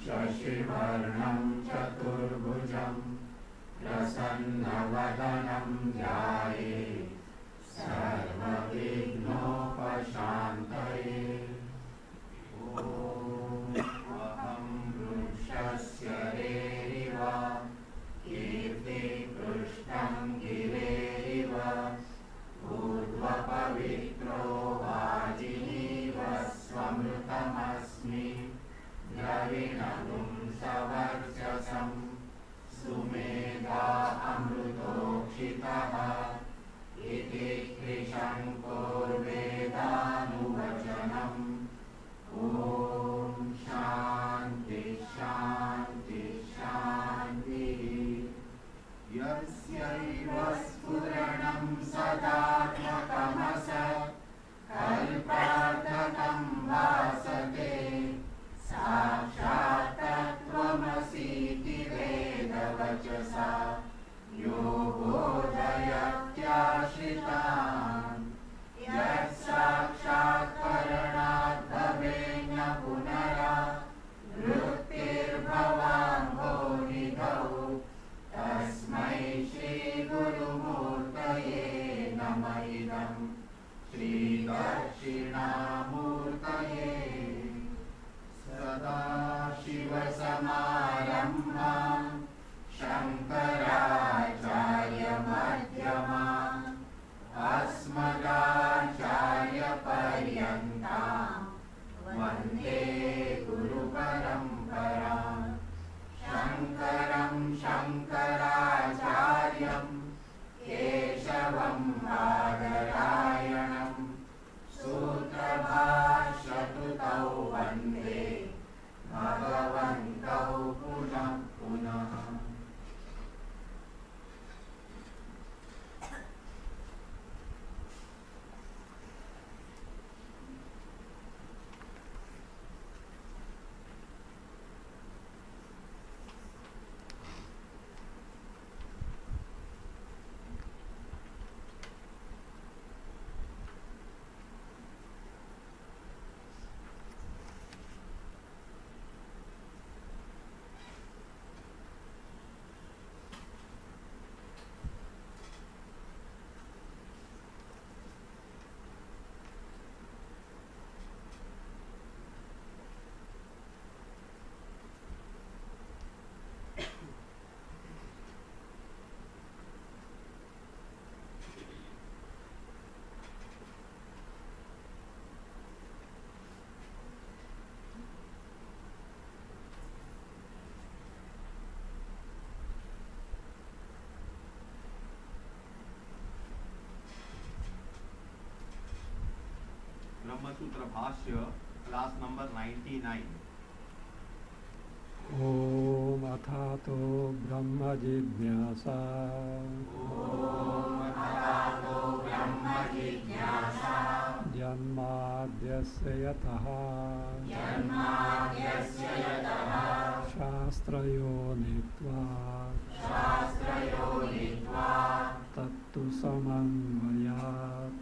शशिवर्णं चतुर्भुजं प्रसन्नवदनं ध्यायेत् सर्वविघ्नोपशान्तये। ॐ अहं वृक्षस्य रेरिव कीर्तिपृष्ठं गिरेरिव ऊर्ध्वपवित्रो वाजिनीव स्वमृतमस्मि द्रविणं सवर्चसं सुमेधा अमृतोक्षितः इति कृशङ्कोर्वेदानुवचनम्। ॐ शान्ति शान्ति शान्तिः। यस्यैव स्फुरणं सदात्मकमसत् कल्पार्थकं भासते साक्षात् तत्त्वमसीति वेदवचसा यो बोधयत्याश्रितान्। यत्साक्षात्करणात् भवेन्न पुनरा वृत्तिर्भवाम्भोनिधौ तस्मै श्रीगुरुमूर्तये नम इदं श्रीदक्षिणामूर्तये। सदाशिवसमारम्भां शङ्कराचार्यमध्यमाम् अस्मदाचार्यपर्यन्तां वन्दे गुरुपरम्पराम्। शङ्करं शङ्कराचार्यं केशवं बादरायणं सूत्रभाष्यकृतौ वन्दे भगवन्तौ पुनः पुनः। ब्रह्मसूत्र भाष्य क्लास नंबर 99। ओम अथातो ब्रह्म जिज्ञासा। ओम अथातो ब्रह्म जिज्ञासा। जन्माद्यस्य यतः शास्त्रयोनित्वात् तत्तु समन्वयात्।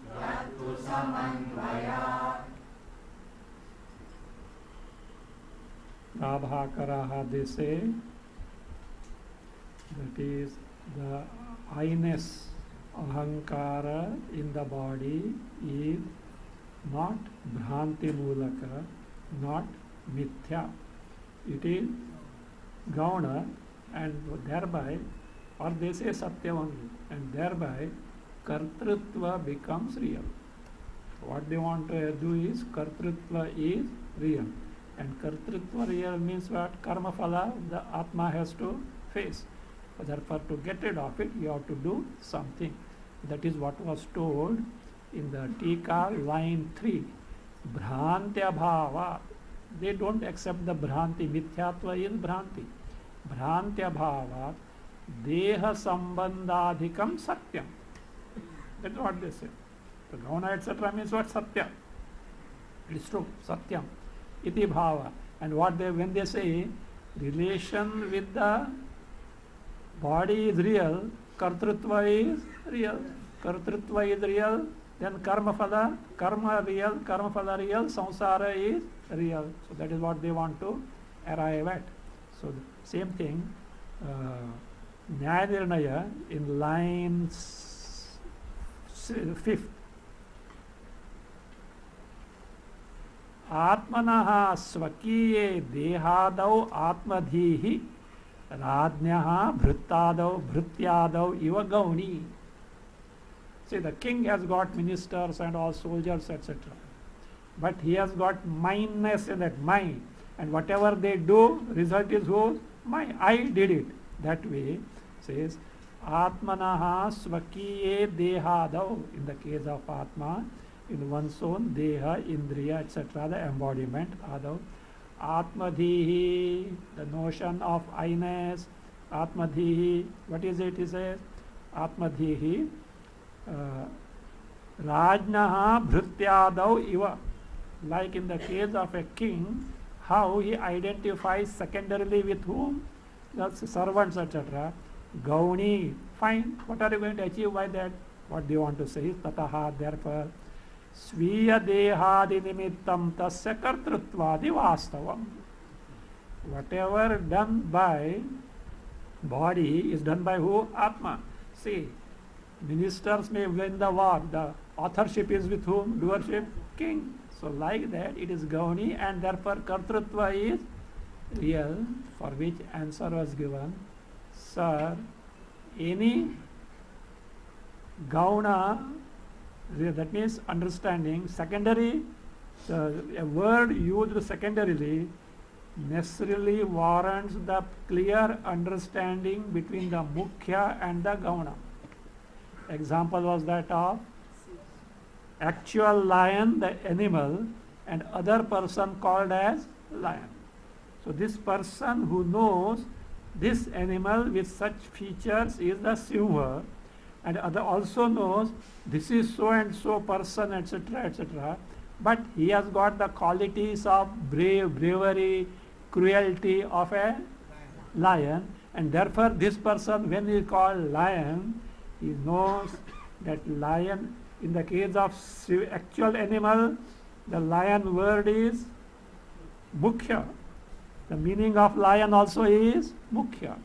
Prabhakaraha, they say, that is the I-ness, ahankara in the body is not bhranti mulaka, not mithya. It is gauna, and thereby, or they say satya only, and thereby kartrutva becomes real. What they want to do is kartrutva is real. And kartrutva real means what? Karma phala, the Atma has to face. Therefore, to get rid of it, you have to do something. That is what was told in the Tika, line 3. Bhrantya bhava. They don't accept the Bhranti. Mithyatva is Bhranti. Bhrantya bhava. Deha sambandhadhikam satyam. That's what they say. The Gauna, etc. means what? Satya. It is true. Satyam. Iti bhava. And what they, when they say relation with the body is real, kartrutva is real. Kartrutva is real, then karma real, karma phala real, samsara is real. So that is what they want to arrive at. So the same thing, Nyaya Nirnaya in line 5th. आत्मनः स्वकीये देहादौ आत्मधीः राज्ञः भृत्यादौ इव गौणी. See, the king has got ministers and all soldiers, etc. But he has got mindness in that mind. And whatever they do, result is who? Mine. I did it. That way, says, Atmanaha swakiye dehadau. In the case of Atma, in one's own deha, indriya, etc., the embodiment, adau. Atmadhihi, the notion of I-ness. Atmadhihi, what is it? He says, Atmadhihi, Rajnaha Bhrityadau Iva. Like in the case of a king, how he identifies secondarily with whom? The servants, etc. Gauni, fine. What are you going to achieve by that? What do you want to say is Tataha, therefore, Sviya Dehadi Nimittam Tasya Kartrutvadi Vastavam. Whatever done by body is done by who? Atma. See, ministers may win the war. The authorship is with whom? Doership? King. So like that, it is Gauni, and therefore Kartrutva is real, for which answer was given. Sir, any Gauna, that means understanding, secondary, a word used secondarily necessarily warrants the clear understanding between the Mukhya and the Gauna. Example was that of actual lion, the animal, and other person called as lion. So this person who knows this animal with such features is the Simha, and other also knows this is so and so person, etc., etc. But he has got the qualities of bravery, cruelty of a lion, and therefore this person, when he is called lion, he knows that lion. In the case of actual animal, the lion word is Mukhya. The meaning of lion also is Mukhya.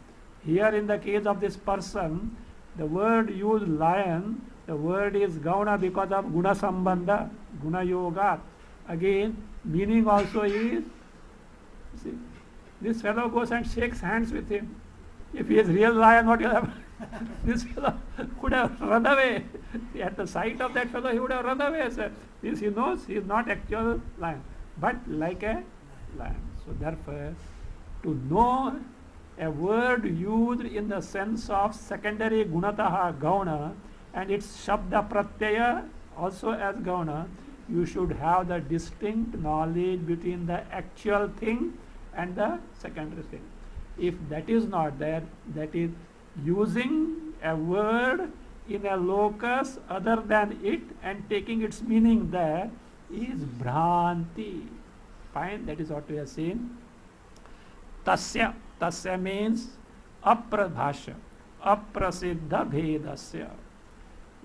Here in the case of this person, the word used lion, the word is Gauna because of Guna Sambandha, Guna Yoga. Again, meaning also is, see, this fellow goes and shakes hands with him. If he is real lion, what will happen? This fellow would have run away. At the sight of that fellow, he would have run away. So this he knows he is not actual lion, but like a lion. So therefore, to know a word used in the sense of secondary gunataha gauna and its shabda pratyaya also as gauna, you should have the distinct knowledge between the actual thing and the secondary thing. If that is not there, that is using a word in a locus other than it and taking its meaning there is bhranti. Fine, that is what we have seen. Tasya. Tasya means aprabhasya, aprasiddha bhedasya.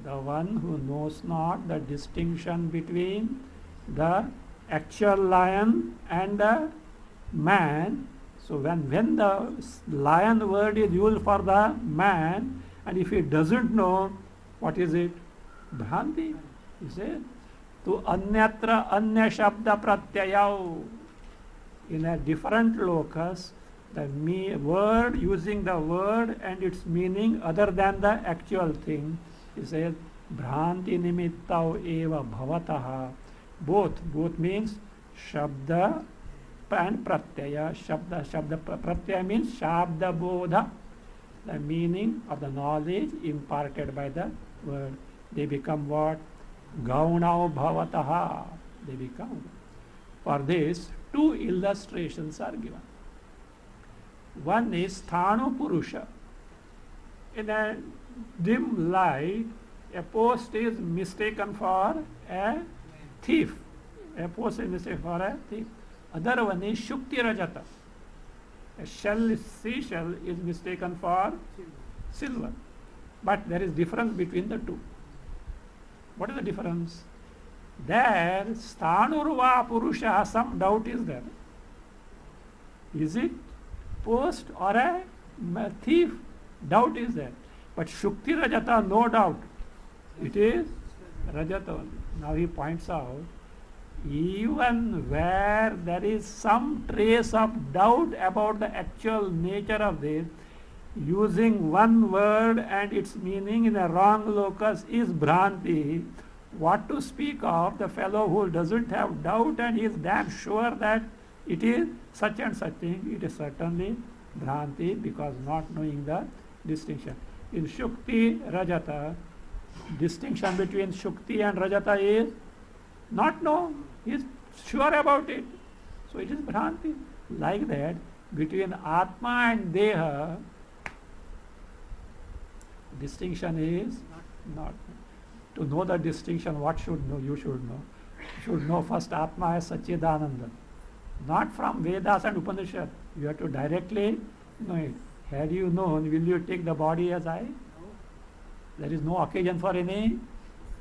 The one who knows not the distinction between the actual lion and the man. So when the lion word is used for the man, and if he doesn't know, what is it? Bhranti. He said, to anyatra anya shabda pratyayau. In a different locus, the word, using the word and its meaning other than the actual thing, he says, Bhranti nimittau eva bhavataha. Both means shabda and pratyaya. Shabda pratyaya means shabda bodha, the meaning of the knowledge imparted by the word. They become what? Gaunau bhavataha. They become. For this, two illustrations are given. One is Sthanu Purusha. In a dim light, a post is mistaken for a thief. A post is mistaken for a thief. Other one is Shukti Rajata. A seashell is mistaken for silver. But there is difference between the two. What is the difference? There, Sthanurva Purusha, some doubt is there. Is it post or a thief? Doubt is there. But Shukti Rajata, no doubt. It is Rajata only. Now he points out, even where there is some trace of doubt about the actual nature of this, using one word and its meaning in a wrong locus is Bhranti. What to speak of the fellow who doesn't have doubt and is damn sure that it is such and such thing? It is certainly Bhranti, because not knowing the distinction. In Shukti Rajata, distinction between Shukti and Rajata is not known. He is sure about it. So it is Bhranti. Like that, between Atma and Deha, distinction is not. To know the distinction, what should know? You should know. You should know first Atma as Satchidananda. Not from Vedas and Upanishad. You have to directly know it. Had you known, will you take the body as I? There is no occasion for any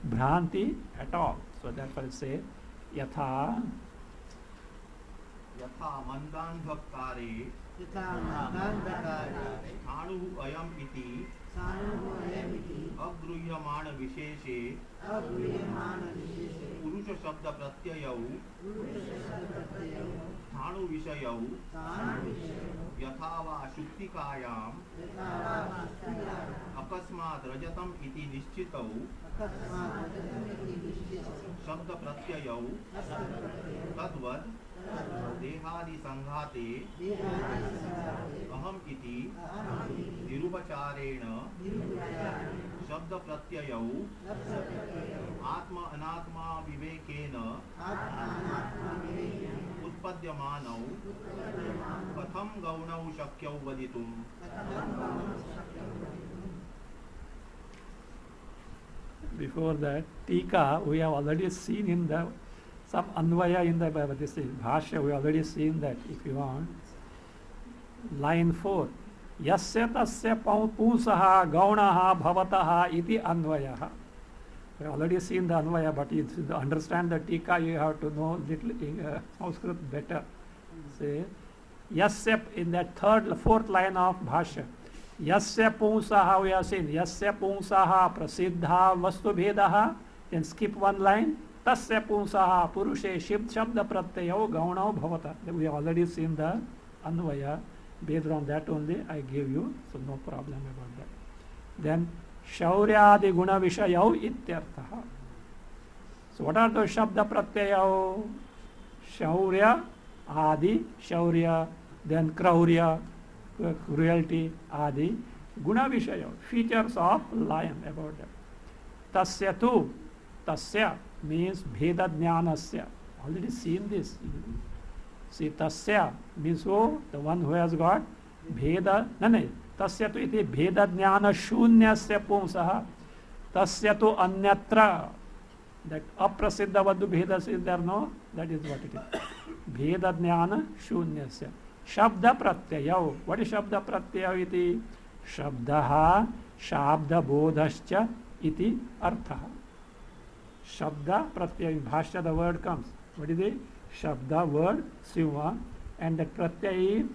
Bhranti at all. So therefore it says, Yatha mandandhakare स्थाणु अयम इति अगृह्यमाण विशेषे पुरुष शब्द प्रत्ययौ स्थाणु विषयौ यथा वा शुक्तिकायाम् अकस्मात् रजतम् इति निश्चितौ शब्द प्रत्ययौ तद्वत् देहादि संघाते अहम इति निरुपचारेण शब्द प्रत्ययौ आत्म अनात्मा विवेकेन उत्पद्यमानौ कथं गौणौ शक्यौ वदितुम्. Before that, Tika, we have already seen in the some Anvaya in the this is Bhashya, we have already seen that. If you want, line 4, Yasya tasya pusaha gaunaha bhavataha iti Anvayaha. We have already seen the Anvaya, but to understand the Tika, you have to know little Sanskrit better. Say, Yasya in that fourth line of Bhashya. Yasya pusaha, we have seen, Yasya pusaha prasiddha vastu bhedaha, then skip one line. Tasya punsaha purushe shabda pratyayau gaunau bhavata. We have already seen the Anvaya. Based on that only I gave you, so no problem about that. Then Shauryadi guna vishayau ityarthaha. So what are those shabda pratyayau? Shaurya, adi, shaurya, then kraurya, cruelty, adi, guna vishayau, features of lion about that. Tasya tu, tasya means Bheda Jnanasya. Already seen this. See, Tasya means who? The one who has got Bheda. No. Tasya tu iti Bheda Jnana Shunyasya Pumsaha. Tasya tu Anyatra. That Aprasiddha Vadu Bheda is there, no? That is what it is. Bheda Jnana Shunyasya. Shabda Pratyayau. What is Shabda Pratyayau iti? Shabdaha Shabda Bodhascha iti Arthaha. Shabda Pratyaya, in Bhashya the word comes. What is it? Shabda word, Siva, and the Pratyaya is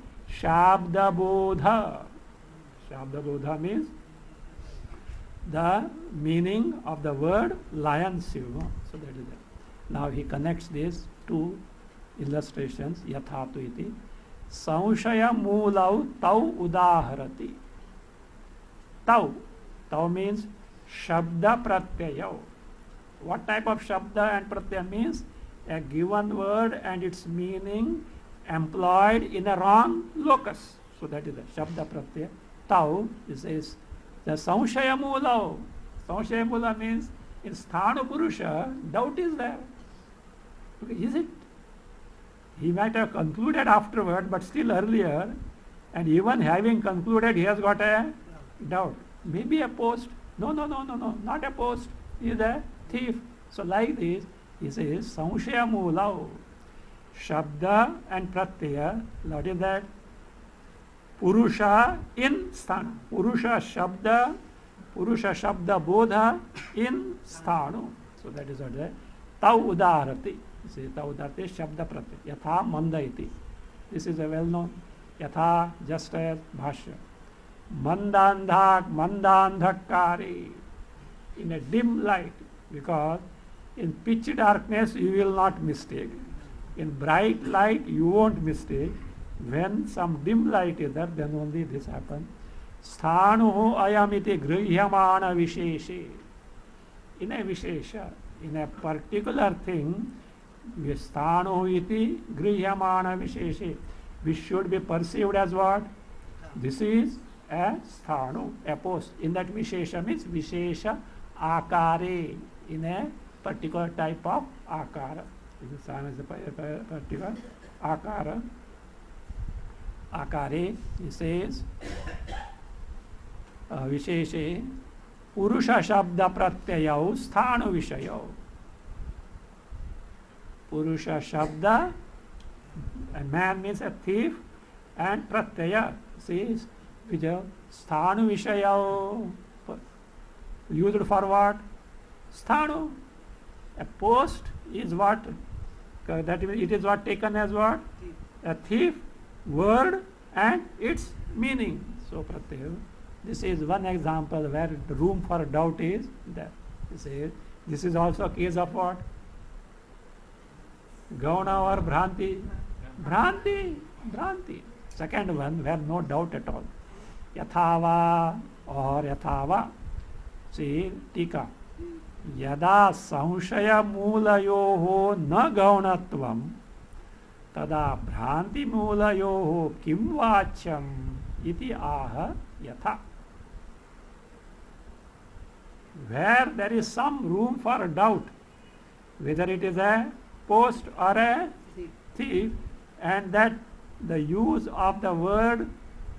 Shabda Bodha. Shabda Bodha means the meaning of the word lion, Siva. So that is it. Now he connects these two illustrations, Yathatu iti. Samshaya Moolau Tau Udaharati. Tau. Tau means Shabda Pratyaya. What type of Shabda and Pratyaya means? A given word and its meaning employed in a wrong locus. So that is the Shabda Pratyaya. Tau, this is the Samshaya Moolau. Samshaya Moola means in Sthanu Purusha, doubt is there. Okay, is it? He might have concluded afterward, but still earlier, and even having concluded, he has got a doubt. Maybe a post. No, not a post. He is a thief. So like this, he says, Samshaya Moolau. Shabda and Pratyaya, what is that? Purusha in Sthanu. Purusha Shabda Bodha in Sthanu. So that is what it is. Tau Udarati. See, Tau Udarati Shabda Pratyaya. Yatha Manda iti. This is a well-known. Yatha, just as Bhashya. Mandandhak, mandandhakari. In a dim light, because in pitch darkness you will not mistake. In bright light you won't mistake. When some dim light is there, then only this happens. Sthanu ayamiti grihyamana visheshe. In a vishesha, in a particular thing, sthanu iti grihyamana visheshe, which should be perceived as what? This is a sthanu, a post. In that vishesha means vishesha akare, in a particular type of akara. The sthanu is a particular akara. Akare, he says, visheshe purusha shabda pratyayau sthanu vishayau. Purusha shabda, a man means a thief, and pratyaya says vijay sthanu vishayau, used for what? Sthanu. A post is what? That it is what taken as what? A thief, word and its meaning. So pratyaya. This is one example where the room for doubt is there. This is also a case of what? Gauna or Bhranti? Bhranti. Second one where no doubt at all. Yathava or Yathava. See, Tika. Yada samshaya mulayoho na gaunatvam tada Bhranti mulayoho kim vacham iti aha yatha. Where there is some room for doubt, whether it is a post or a thief, and that the use of the word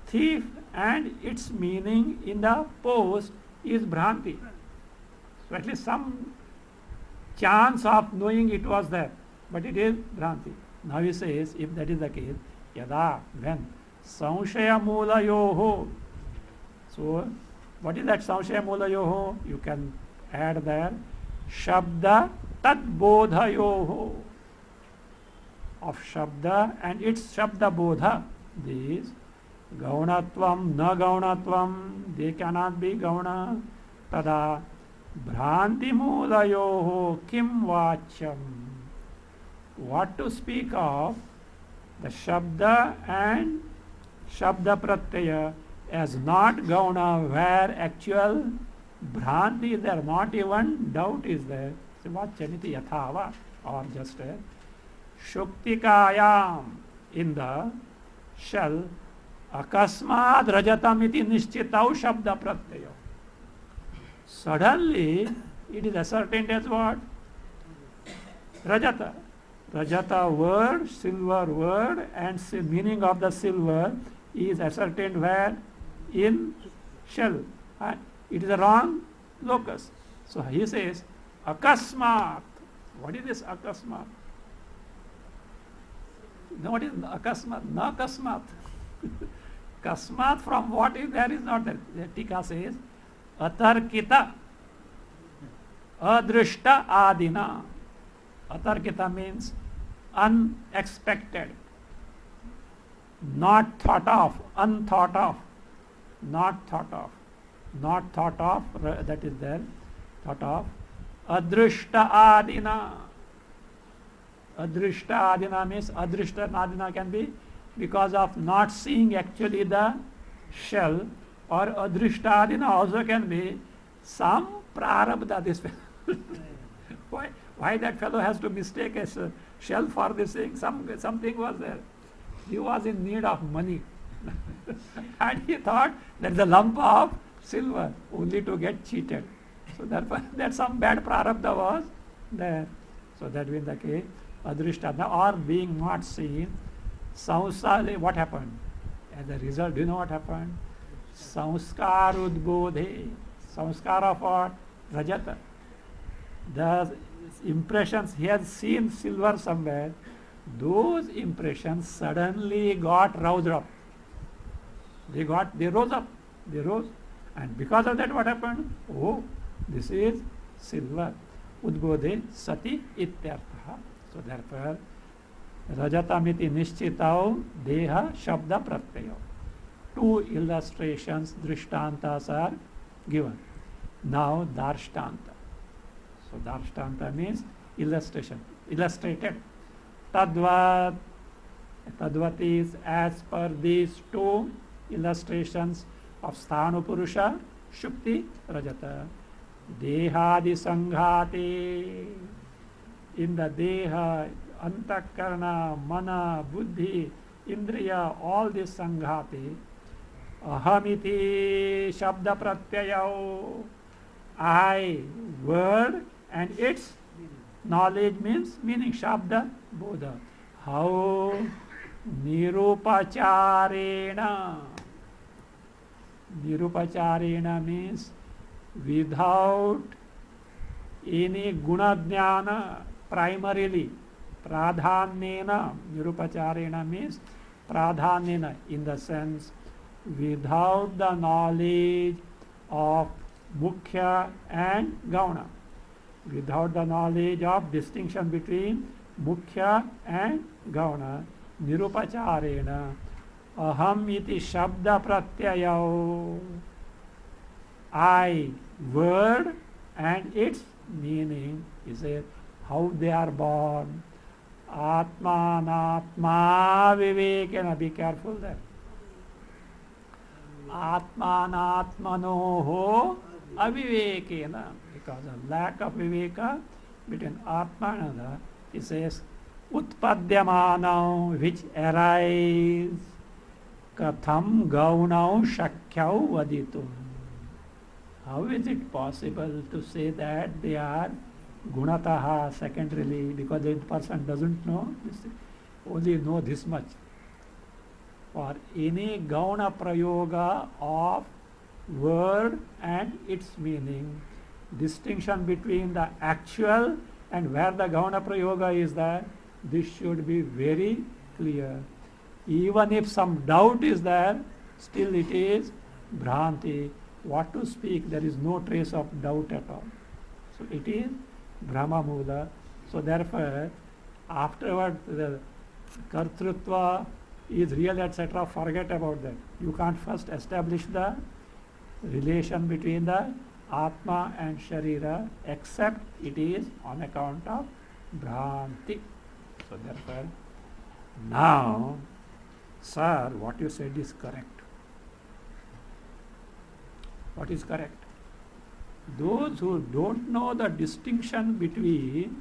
thief and its meaning in the post is Bhranti. So at least some chance of knowing it was there, but it is Bhranti. Now he says, if that is the case, yada, when, samshaya mulayoho. So, what is that samshaya mulayoho? You can add there, shabda tad bodhayoho. Of shabda and its shabda bodha. These, gaunatvam, na gaunatvam, they cannot be gauna. Tada, Bhranti mulayoho kim vacham. What to speak of the shabda and shabda pratyaya as not gauna, where actual Bhranti is there, not even doubt is there. So what chaniti yathava, or just a shuktikayam, in the shell, akasmad rajatam iti nishchitau shabda pratyaya. Suddenly it is ascertained as what? Rajata. Rajata word, silver word, and meaning of the silver is ascertained where? In shell. And it is a wrong locus. So he says, akasmat. What is this akasmat? No, what is akasmat? No akasmat. Kasmat from what is there is not there. The Tika says, atarkita, adrishta adina. Atarkita means unexpected, not thought of, unthought of, not thought of, not thought of, that is there, thought of. Adrishta adina. Adrishta adina means adrishta adina can be because of not seeing actually the shell, or adrishta adina also can be some prarabdha. This why that fellow has to mistake a shell for this thing? Something was there. He was in need of money. And he thought there is a lump of silver only to get cheated. So therefore, that some bad prarabdha was there. So that means the case, adrishtana, or being not seen, samsale, what happened? As a result, do you know what happened? Samskar udbodhe. Samskar of what? Rajata. The impressions, he has seen silver somewhere, those impressions suddenly got roused up. They rose up. They rose. And because of that, what happened? Oh, this is silver. Udbodhe sati ityartha. So therefore, Rajatamiti nishchitau deha shabda pratyaya. Two illustrations, drishtantas are given. Now darshtanta. So darshtanta means illustration, illustrated. Tadvat. Tadvat is as per these two illustrations of Sthanu Purusha, Shukti, Rajata. Dehadi Sanghati. In the Deha, Antakarna, Mana, Buddhi, Indriya, all this Sanghati. Ahamiti Shabda Pratyayau. I, word, and its knowledge means meaning. Shabda, Bodha. How? Nirupacharena. Nirupacharena means without any guna jnana, primarily. Pradhanyena. Nirupacharena means pradhanyena, in the sense without the knowledge of mukhya and gauna. Without the knowledge of distinction between mukhya and gauna. Nirupacharena. Aham iti shabda pratyayau. I, word, and its meaning. Is it how they are born? Atmanatma vivekena. Be careful there. Atmanatmanoho avivekena. Because of lack of viveka between Atma and Another, he says, Utpadyamanam, which arise, katham gaunau shakyau vaditum. How is it possible to say that they are gunataha secondarily, because the person doesn't know this, only know this much. For any gauna prayoga of word and its meaning, distinction between the actual and where the gauna prayoga is there, this should be very clear. Even if some doubt is there, still it is Bhranti. What to speak, there is no trace of doubt at all. So it is Brahma Mula. So therefore, afterward, the Kartrutva is real, etc. Forget about that. You can't first establish the relation between the Atma and Sharira, except it is on account of Bhranti. So therefore, now, sir, what you said is correct. What is correct? Those who don't know the distinction between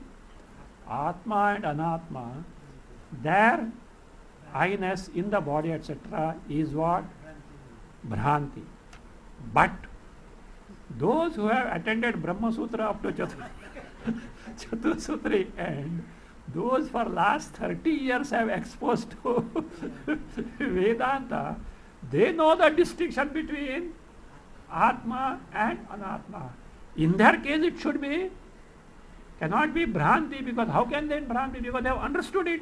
Atma and Anatma, their I-ness in the body, etc., is what? Bhranti. But those who have attended Brahma Sutra up to Chatur Sutri end, those for last 30 years have exposed to Vedanta, they know the distinction between Atma and Anatma. In their case it should be, cannot be Bhranti, because how can they Bhranti? Because they have understood it.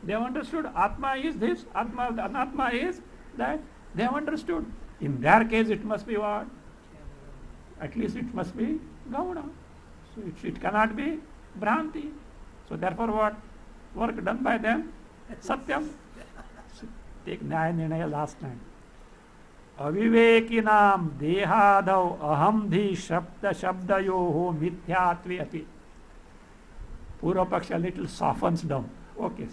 They have understood Atma is this, Atma, Anatma is that. They have understood. In their case it must be what? At least it must be Gauna. So it cannot be Bhranti. So therefore what? Work done by them, Satyam. So take Nyaya Nirnaya last line. Avivekinam dehadau ahamdhi shabdayoho mithyatve api. Purva Paksha little softens down. Okay.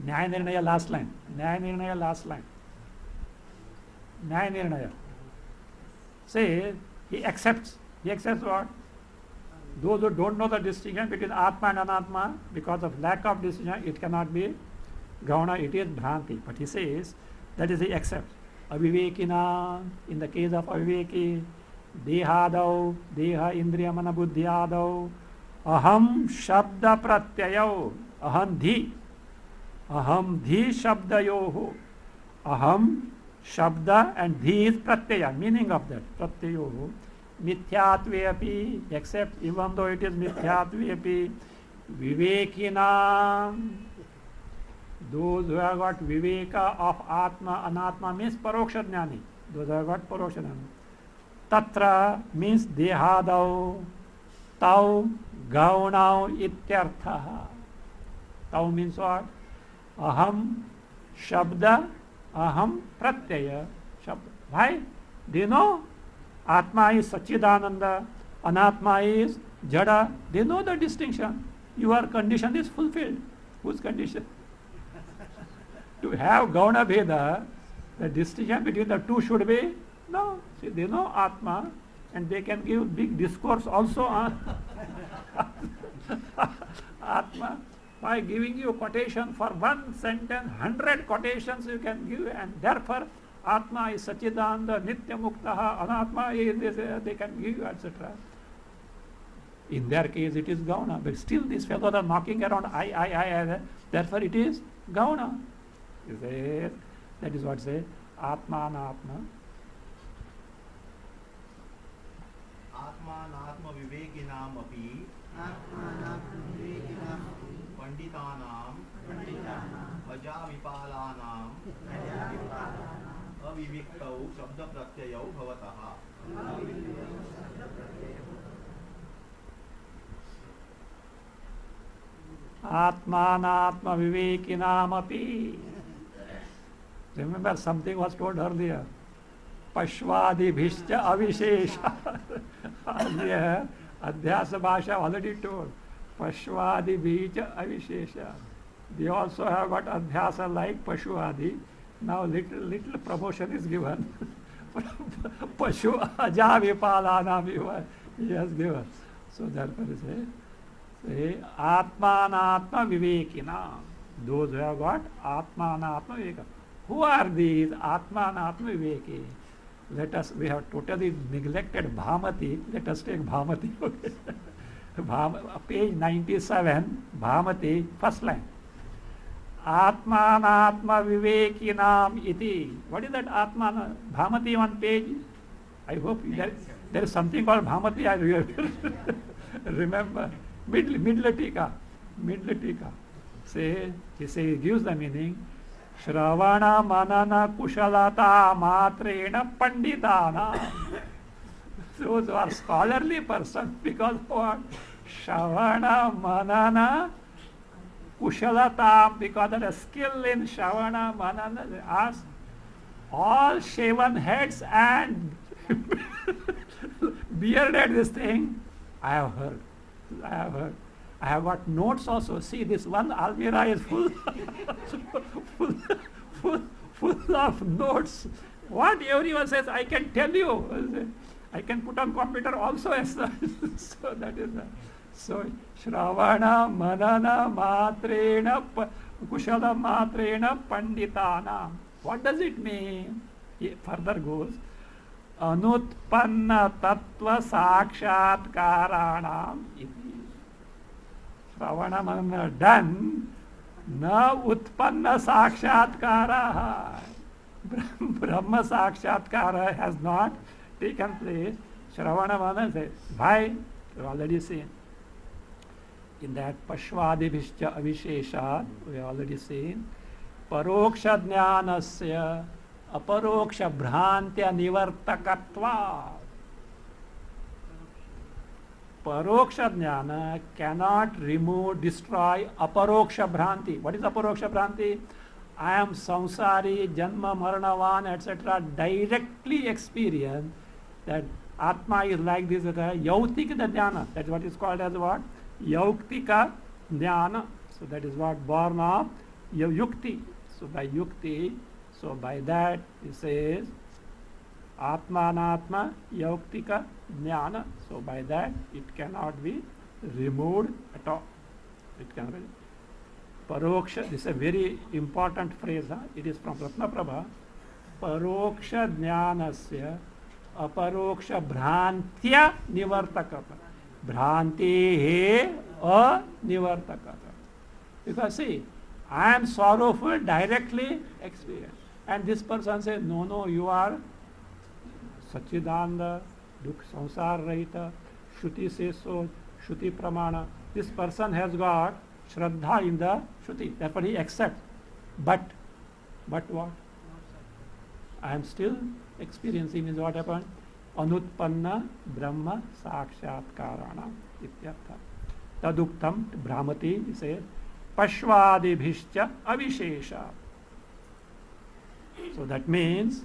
Nyaya Nirnaya last line. Nyaya Nirnaya last line. Nyaya Nirnaya. Say, he accepts. He accepts what? Those who don't know the distinction between Atma and Anatma, because of lack of distinction, it cannot be Gauna, it is Bhranti. But he says, that is he accepts. Avivekina, in the case of Aviveki, Dehadau, Deha Indriya Mana Buddhyadau, Aham Shabda Pratyayau, Aham Dhi Shabdayoho, Aham Shabda and Dhi is Pratyaya, meaning of that, Pratyayoho, Mithyatve api, except even though it is Mithyatve api, Vivekina, those who have got Viveka of Atma, Anatma means Paroksha Jnani, those who have got Paroksha Jnani. Tatra means Dehadau, Tau, Gaunau, Ityarthaha. Cow means what? Aham Shabda, Aham Pratyaya. Shabda. Why? Do you know? Atma is Sachidananda, Anatma is Jada. They know the distinction. Your condition is fulfilled. Whose condition? To have Gauna Veda, the distinction between the two should be no. See, they know Atma and they can give big discourse also on Atma. By giving you quotation for one sentence, 100 quotations you can give, and therefore Atma is Sachidananda, Nitya Muktaha, Anatma is this, they can give you, etc. In their case it is Gauna, but still these fellows are knocking around I, therefore it is Gauna. That is what say Atma Anatma. आत्मानात्म विवेकिनाम अपि पंडितानाम अजाविपालानाम अविविक्तौ शब्द प्रत्ययौ भवतः Atmanatma vivekinamapi. Remember something was told earlier. Pashvadibhishcha avishesha. Earlier, Adhyasa Bhasha already told. Pashvadibhishcha avishesha. They also have got Adhyasa like Pashvadi. Now little promotion is given. Pashu Ajavipalanam he has given. So therefore say Atmanatma Vivekina. Those who have got Atmanatma Vivekina. Who are these Atmanatma Viveki? We have totally neglected Bhamati. Let us take Bhamati. Page 97, Bhamati, first line. Atmanatma Vivekinam iti. What is that Atmana? Bhamati on page? I hope there is something called Bhamati. I remember. Middle tika. He gives the meaning. Shravana manana kushalata matrena panditana. Those are scholarly person because what? Shravana manana kushalata, because of the skill in Shravana manana. They ask all shaven heads and bearded this thing. I have heard. I have got notes also. See, this one Almira is full of notes. What everyone says, I can tell you. I can put on computer also as so that is so Shravana Manana Matrena Kushala Matrena Panditana. What does it mean? He further goes. Anutpanna Tattva Sakshatkaranam iti. Shravana Manana done. Na Utpanna Sakshatkara. Brahma Sakshatkara has not taken place. Shravana Manana says, why? You have already seen. In that Pashvadibhishcha Avishesha, we have already seen. Paroksha Jnanasya Aparoksha Bhrantya Nivartakatva. Paroksha Jnana cannot remove, destroy Aparoksha Bhranti. What is Aparoksha Bhranti? I am samsari, janma, maranavan, etc. directly experience that Atma is like this, yautika jnana. That is what is called as what? Yauktika jnana. So that is what born of yukti. So by yukti, so by that it says Atmanatma yauktika jnana. So by that it cannot be removed at all. It cannot be. Paroksha, this is a very important phrase. It is from Ratnaprabha. Paroksha jnanasya aparoksha bhrantya nivartakata. Bhranti he nivartakata. Because see, I am sorrowful directly experienced. And this person says, no, you are Sachidananda, Dukh Samsar Rahita, Shruti says so, Shruti Pramana. This person has got Shraddha in the Shruti. Therefore he accepts. But what? I am still experiencing is what happened. Anutpanna Brahma Sakshatkarana. Ityartha. Taduktam Brahmati, he says, pashvadibhischa avishesha. So that means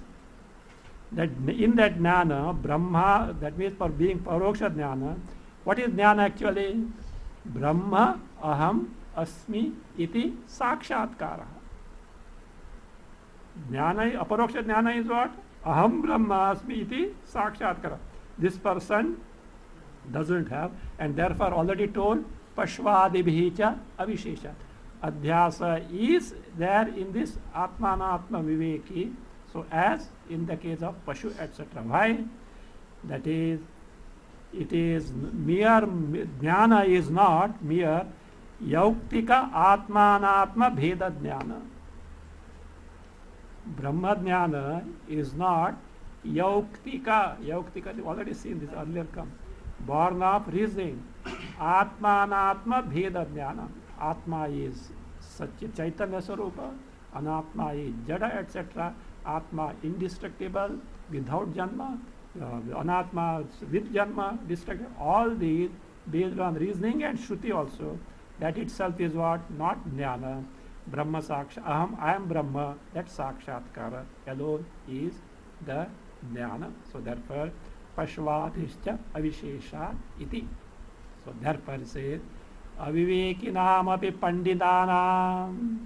that in that jnana, Brahma, that means for being paroksha jnana, what is jnana actually? Brahma aham asmi iti sakshatkara. Jnana, aparoksha jnana is what? Aham Brahma asmi iti sakshatkara. This person doesn't have, and therefore already told, pashvadibhicha avishesha. Adhyasa is there in this atmanatma viveki, so as in the case of pashu, etc. Why? That is, it is mere, jnana is not mere yauktika atmanatma bheda jnana. Brahma jnana is not yauktika. Yauktika, you already seen this earlier come. Born of reasoning. Atmanatma bheda jnana. Atma is Satya Chaitanya Sarupa, Anatma is Jada, etc. Atma indestructible, without Janma, Anatma with Janma, destructible. All these based on reasoning and Shruti also. That itself is what? Not Jnana. Brahma Saksha, Aham, I am Brahma, that Sakshatkara alone is the Jnana. So therefore, Pashvadhischa Avishesha iti. So therefore it says, Avivekinam api Panditanam,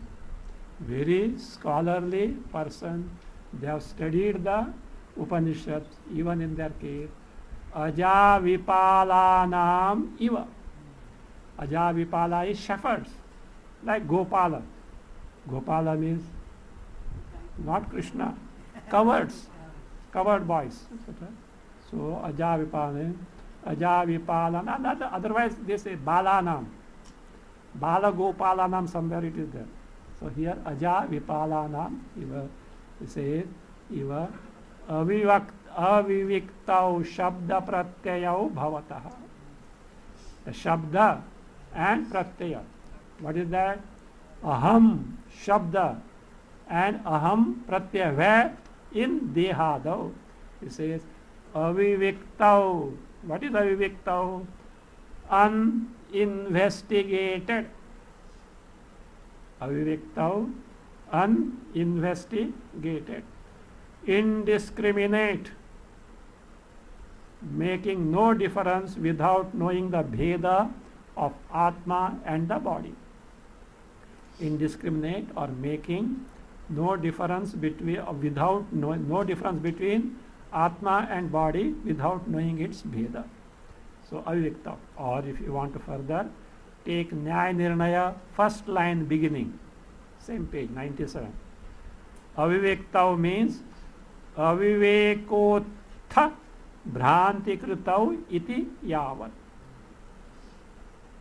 very scholarly person, they have studied the Upanishads, even in their case. Aja Vipalanam iva. Aja Vipala is shepherds, like Gopala. Gopala means not Krishna, cowards, covered boys, etc. So Aja Vipala, Aja Vipala, otherwise they say Balanam. Bala Gopalanam, somewhere it is there. So here Aja Vipalanam, iva, he says, iva aviviktau shabda pratyayau bhavataha. The shabda and pratyaya. What is that? Aham shabda and aham pratyaya. Where? In dehadau. He says aviviktau. What is aviviktau? Uninvestigated. Aviviktau, uninvestigated. Indiscriminate, making no difference without knowing the bheda of Atma and the body. Indiscriminate, or making no difference between, no difference between Atma and body without knowing its bheda. So avivikta. Or if you want to further, take Nyaya Nirnaya, first line beginning, same page, 97. Aviviktau means avivekotha bhranti kritau iti yavat.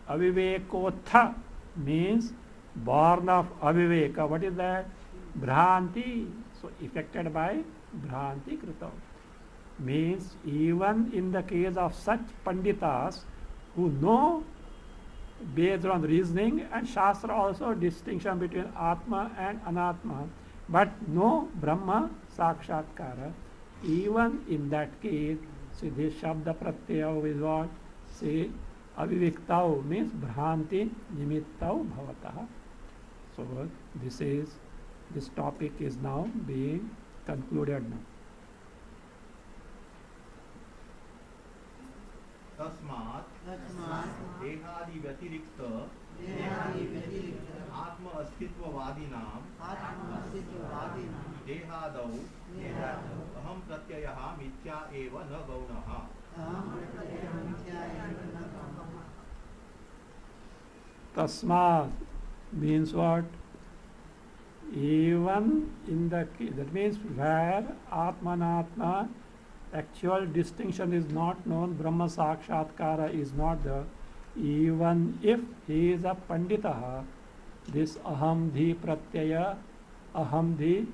Avivekotha means born of aviveka. What is that? Bhranti. So affected by bhranti kritau. Means even in the case of such panditas who know based on reasoning and Shastra also distinction between Atma and Anatma, but no Brahma Sakshatkara, even in that case, see this Shabda Pratyaya is what? See Aviviktau means Bhranti Nimittau Bhavataha. So this topic is now being concluded now. तस्मात् देहादि व्यतिरिक्त आत्म अस्तित्ववादिनां देहादौ अहं प्रत्ययः मिथ्या एव न गौणः. Tasmat means what? Even in the case, that means where Atmanatma actual distinction is not known, Brahma Sakshatkara is not there, even if he is a Panditaha, this Ahamdhi Pratyaya, Ahamdhi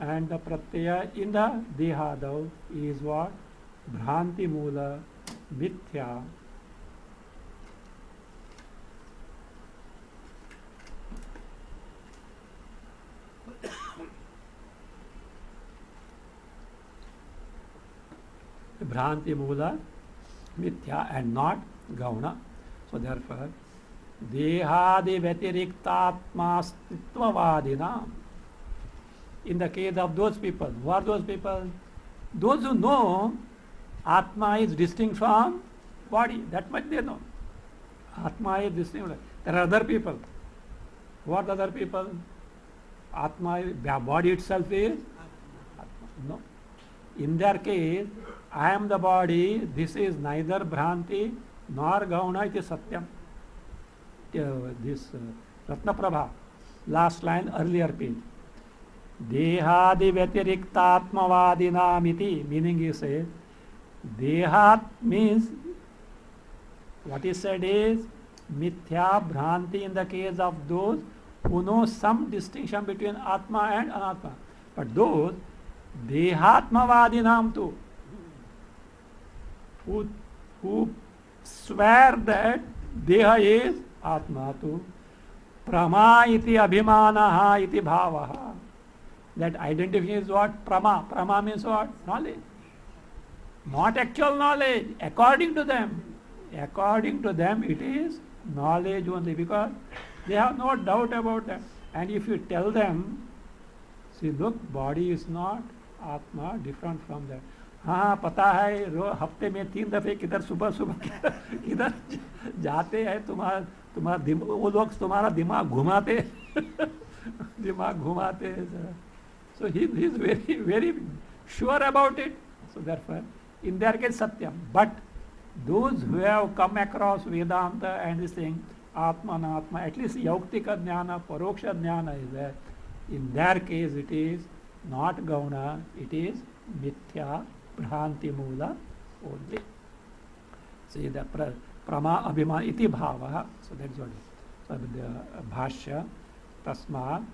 and the Pratyaya in the Dehadav is what? Bhranti Mula, Mithya. Bhranti Mula, Mithya and not Gauna. So therefore, Dehadi Vyatiriktatmastitvavadina. In the case of those people, who are those people? Those who know Atma is distinct from body, that much they know. Atma is distinct. There are other people. Who are the other people? Atma, body itself is Atma. No. In their case, I am the body, this is neither Bhranti nor Gauna, it is Satyam. This Ratna Prabha, last line, earlier page. Dehadi Vyatiriktatmavadinamiti, meaning he says, Dehat means, what is said is, Mithya Bhranti in the case of those who know some distinction between Atma and Anatma. But those Dehatmavadinam too, who swear that Deha is Atma too, Prama iti abhimanaha iti bhavaha. That identification is what? Prama. Prama means what? Knowledge. Not actual knowledge. According to them. According to them it is knowledge only, because they have no doubt about that. And if you tell them, see, look, body is not Atma, different from that. हाँ पता है, हफ्ते में 3 दफे किधर सुबह सुबह किधर जाते हैं, तुम्हारा वो लोग तुम्हारा दिमाग घुमाते दिमाग घुमाते. So he is very sure about it. So therefore, in their case, Satyam. But those who have come across Vedanta and this thing, Atma, Anatma, at least Yauktika Jnana, Paroksha Jnana is there. In their case, it is not Gauna, it is Mithya, Bhranti Mula only. See the Prama Abhima iti bhava. So that's what it is. So the Bhashya, Tasma,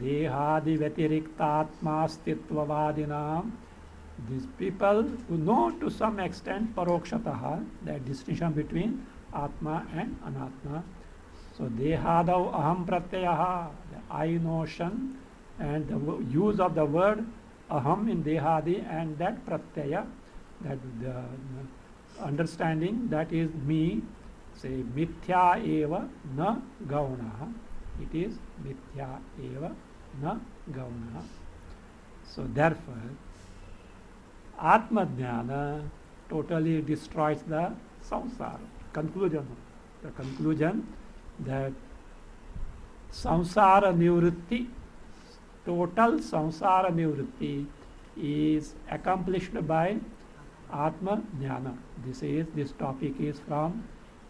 Dehadi Vyatiriktatmastitvavadinam. These people who know to some extent Parokshataha, that distinction between Atma and Anatma. So Dehadav Aham Pratyaha, the I notion, and the use of the word Aham in Dehadi, and that Pratyaya, that the understanding, that is me. Say Mithya eva na Gauna. It is Mithya eva na Gauna. So therefore, Atma Jnana totally destroys the samsara. Conclusion. The conclusion that samsara nivritti, total samsara nivritti, is accomplished by Atma Jnana. This topic is from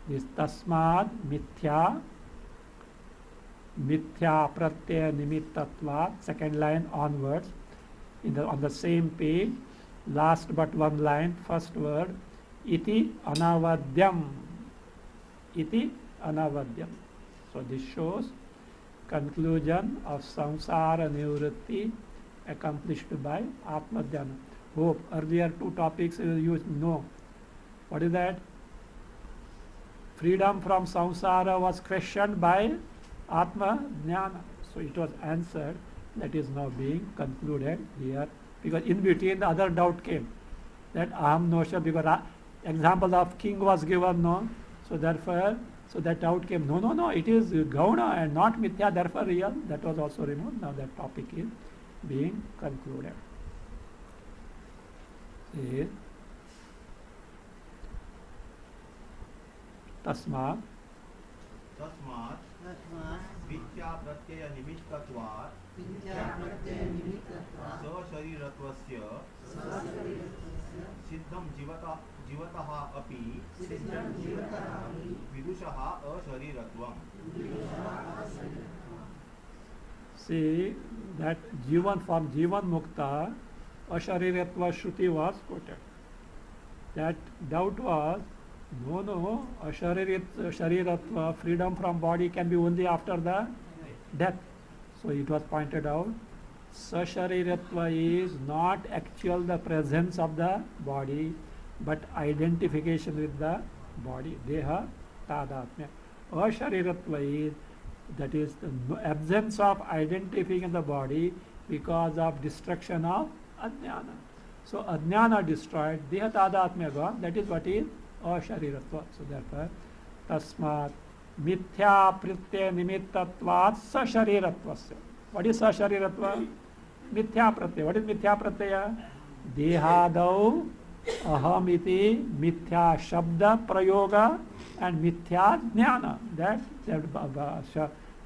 this Tasmad Mithya Pratyaya Nimittatvat, second line onwards, on the same page. Last but one line, first word, iti anavadyam. Iti anavadyam. So this shows conclusion of samsara nivritti accomplished by Atma Jnana. Hope earlier 2 topics you know. What is that? Freedom from samsara was questioned by Atma Jnana. So it was answered. That is now being concluded here. Because in between the other doubt came, that Aham notion, because example of king was given, no, so therefore, so that doubt came, no, it is Gauna and not Mithya, therefore real. That was also removed. Now that topic is being concluded. See, Tasmat Vitya Pratyaya Nimittatvat Sasharirattvasya Siddham Jivataha api Vidushaha ashariratvam. See that Jivan, from Jivan Mukta, Ashariratva Shruti was quoted. That doubt was, no, Ashariratva, freedom from body can be only after the death. So it was pointed out, Sashariratva is not actual the presence of the body, but identification with the body. Deha tadatmya. Ashariratva is, that is the absence of identifying the body because of destruction of Ajnana. So Ajnana destroyed, Deha tadatmya gone, that is what is Ashariratva. So therefore, Tasmat मिथ्या प्रत्यय निमित्तत्वात् सशरीरत्वस्य. What is sashariratva? Mithya pratyaya. What is mithya pratyaya? Dehadau aham iti mithya shabda prayoga and mithya jnana. That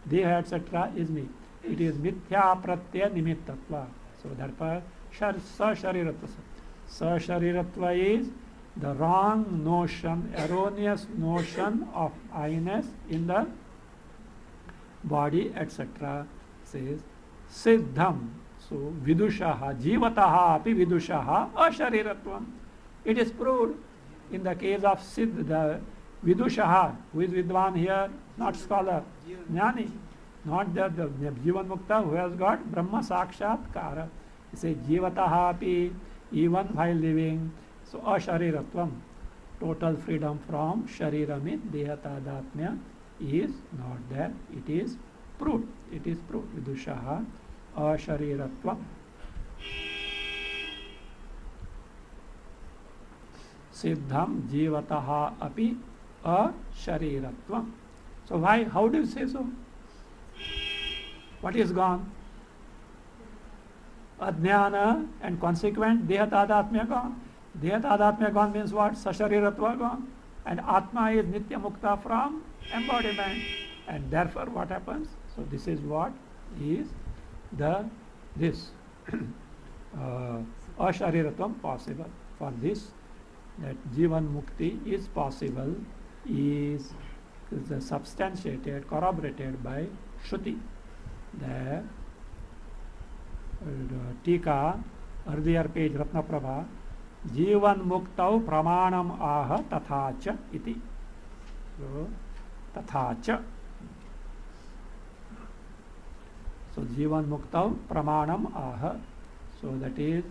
deha etc. is me. It is mithya pratyaya nimittatva. So therefore sashariratva. Sashariratva is the wrong notion, erroneous notion of I-ness in the body, etc. says siddham. So vidushaha, jivataha api vidushaha ashariratvam. It is proved in the case of Siddh, the vidushaha, who is vidwan here, not scholar, jnani, not the jivan mukta who has got brahma sakshatkara. He says jivataha api, even while living. So ashariratvam, total freedom from shariramit dehatadhatmya is not there. It is proved. It is proved. Vidushaha ashariratvam. Siddham jivataha api ashariratvam. So why? How do you say so? What is gone? Adhyana and consequent dehatadhatmya gone. Dehatadhatmya gone means what? Sashariratva gone. And Atma is Nitya Mukta from embodiment. And therefore what happens? So this is what is this ashariratvam possible. For this, that Jivan Mukti is possible is substantiated, corroborated by Shruti. The Tika, earlier page Ratna Prabha, Jivan Muktau Pramanam Aha Tathacha iti. So, Tathacha. So, Jivan Muktau Pramanam Aha. So, that is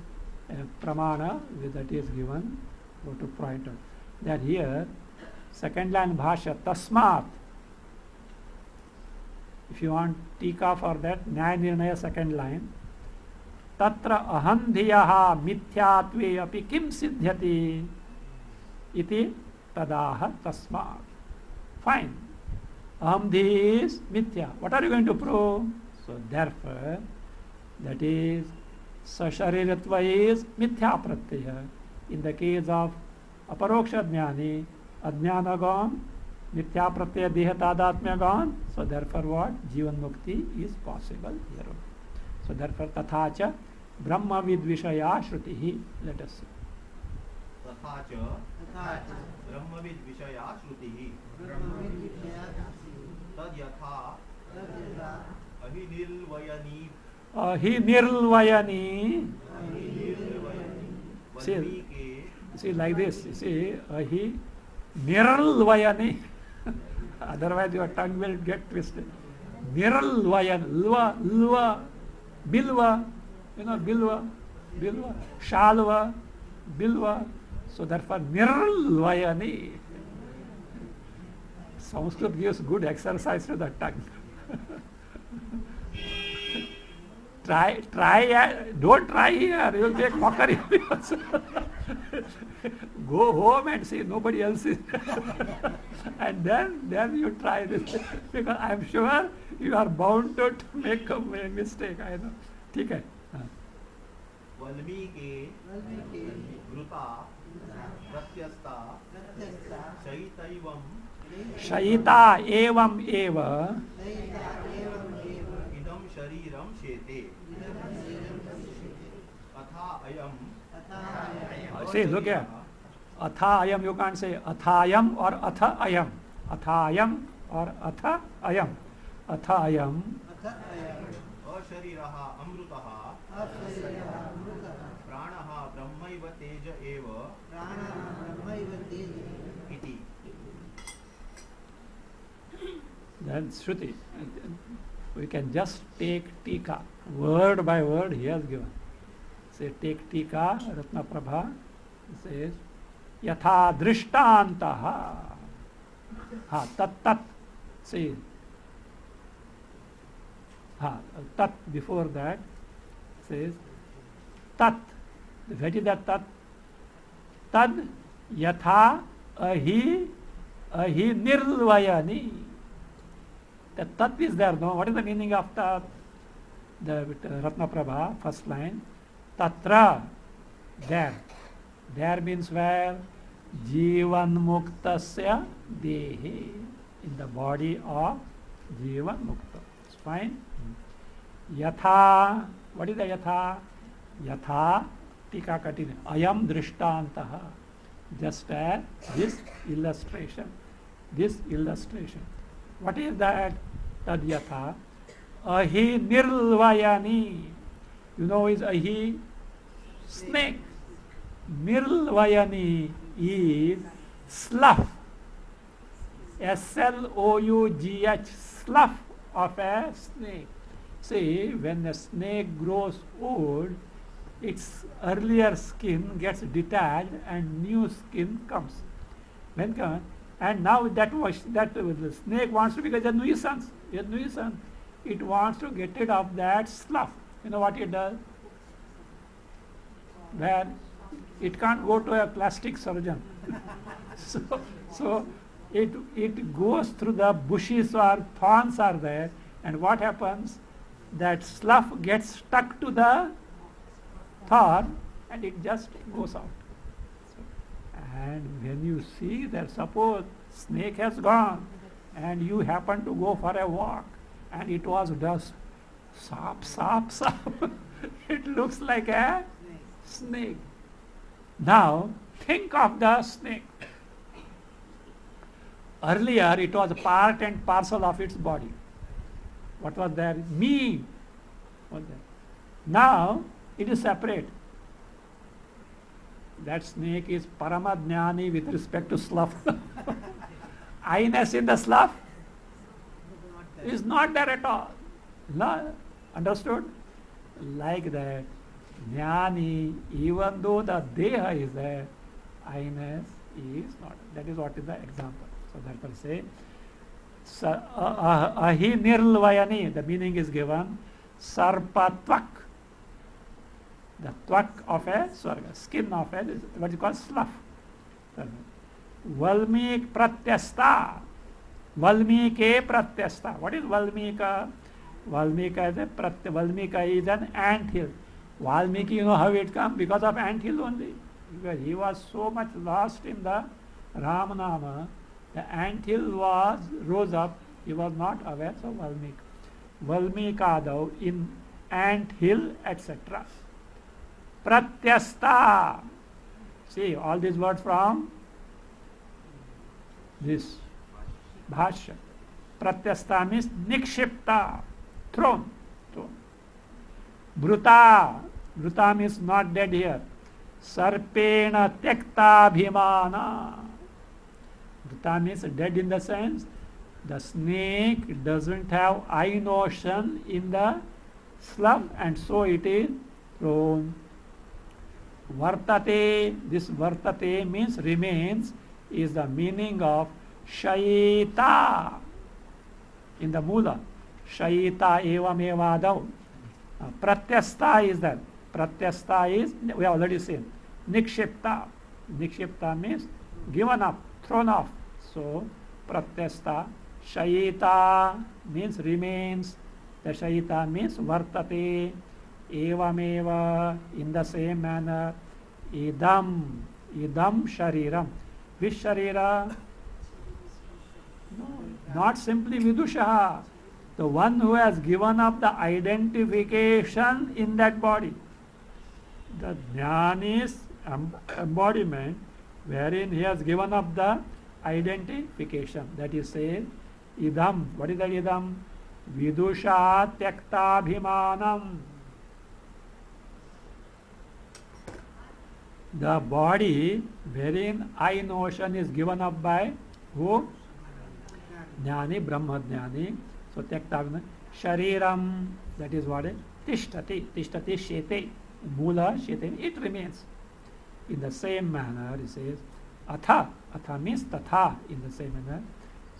Pramana, that is given. Go to point out. That here, second line Bhasha, Tasmat. If you want Tika for that, Nyaya Nirnaya second line. Tatra ahandhiyaha mithyatve api kim siddhyati iti tadaha tasmat. Fine. Ahamdhi is mithya. What are you going to prove? So therefore, that is sashariratva is mithya pratyaya. In the case of aparoksha jnani, ajnana gone, mithya pratyaya dehatadhatmya gone. So therefore what? Jivan mukti is possible here. So therefore tathacha brahma vidvishaya shrutihi. Let us see. Tathacha brahma vidvishaya shrutihi tad yatha ahinirvayani Ahinirvayani. See like this. You see ahinirvayani. Otherwise your tongue will get twisted. Niralvayan, lva, bilva, bilva, shalva, bilva. So therefore, niralvayani. Sanskrit gives good exercise to the tongue. Don't try here, you will make mockery of yourself. Go home and see nobody else is and then you try this, because I am sure you are bound to make a mistake. I know. ठीक है. Valmiki Gruta Pratyasta Shayita evam eva idam shariram shete atha ayam. See, look here. Atha ayam, you can't say athayam or atha ayam. Athayam or atha ayam. Atha ayam. Ashariraha amrutaha pranaha brahmaiva teja eva iti. That's Shruti. We can just take Tika, word by word he has given. Say, take Tika, Ratna Prabha, says, Yatha Drishtantaha. Tat. See. Tat, before that, says, Tat. What is that Tat? Tad Yatha Ahi Nirvayani. The tat is there, no? What is the meaning of tat? The Ratna Prabha, first line. Tatra, there. There means where? Jivan Muktasya Dehi. In the body of Jivan Mukta. It's fine. Yatha. What is the yatha? Yatha. Tika continue. Ayam Drishtantaha. Just as this illustration. This illustration. What is that? Tad yatha. Ahi nirvayani. You know is ahi? Snake. Nirvayani is slough. S-L-O-U-G-H. Slough of a snake. See, when a snake grows old, its earlier skin gets detached and new skin comes. When comes, and now that the snake wants to become a nuisance. It wants to get rid of that slough. You know what it does? Where it can't go to a plastic surgeon. so it goes through the bushes or thorns are there, and what happens? That slough gets stuck to the thorn and it just goes out. And when you see that, suppose snake has gone and you happen to go for a walk and it was just sap. It looks like a snake. Now think of the snake. Earlier it was part and parcel of its body. What was there? Me was there. Now it is separate. That snake is Paramadhyani with respect to slough. I-ness in the slough is not there at all. No? Understood? Like that, Jnani, even though the Deha is there, I-ness is not. That is what is the example. So that will say, Ahi nirvayani, the meaning is given, Sarpatvak, the twak of a swarga, skin of a, what is called slough. Valmik pratyasta, Valmike pratyasta. What is Valmika? Valmika is an ant hill. Valmiki, you know how it comes? Because of ant hill only. Because he was so much lost in the Ramanama, the ant hill rose up, he was not aware, so Valmik. Valmikadav in ant hill, etc. Pratyasta. See, all these words from this Bhashya. Pratyasta means nikshipta, thrown. Bhruta. Bhruta means not dead here. Sarpena tekta bhimana. Bhruta means dead in the sense the snake doesn't have eye notion in the slough and so it is thrown. Vartate, this vartate means remains, is the meaning of shayita in the mula. Shayita evam evadav. Pratyasta is that. Pratyasta is, we have already seen. Nikshipta. Nikshipta means given up, thrown off. So, pratyasta. Shayita means remains. The shayita means vartate. Evameva, in the same manner. Idam shariram. Which sharira? No, not simply vidushaha. The one who has given up the identification in that body. The jnani's embodiment, wherein he has given up the identification. That is said, idam. What is that idam? Vidusha tyakta bhimanam. The body wherein I notion is given up by who? Jnani, Brahma Jnani. So tyakta shariram, that is what is tishtati. Tishtati shete. Mula shete. It remains. In the same manner, it says atha. Atha means tatha, in the same manner.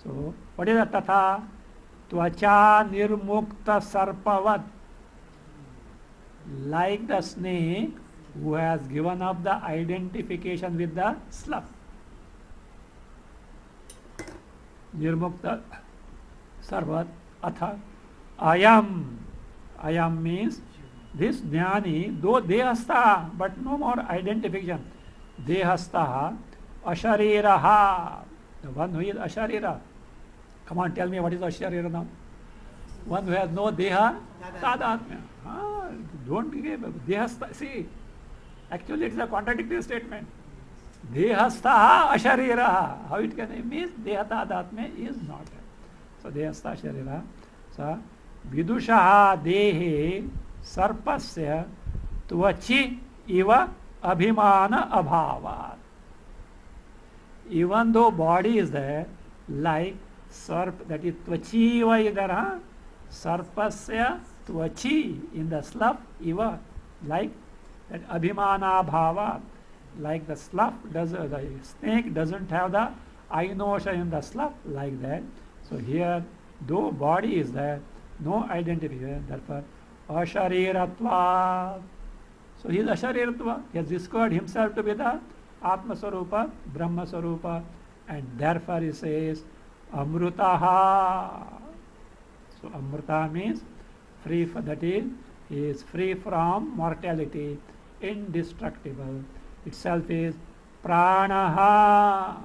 So what is a tatha? Tvacha nirmukta sarpavad. Like the snake who has given up the identification with the slough. Nirmukta sarpavad atha ayam. Ayam means this jnani, though dehastha, but no more identification. Dehastha ashariraha, the one who is asharira. Come on, tell me what is asharira now? One who has no deha, tadatmya. Don't give dehastha. See, actually it is a contradictory statement. Dehastha ashariraha. How it can it means deha tadatmya is not. So dehastha ashariraha. So vidushaha dehe sarpasya tvachi iva abhimana abhavat. Even though body is there, like sarp, that is tvachiva is there, sarpasya tvachi, in the slough, iva, like that abhimana bhava, like the slough, the snake doesn't have the ainosha in the slough, like that. So here, though body is there, no identification, therefore ashariratva. So he is ashariratva. He has discovered himself to be the Atma Swarupa, Brahma Swarupa, and therefore he says Amrutaha. So Amrita means free, that is, he is free from mortality, indestructible. Itself is Pranaha.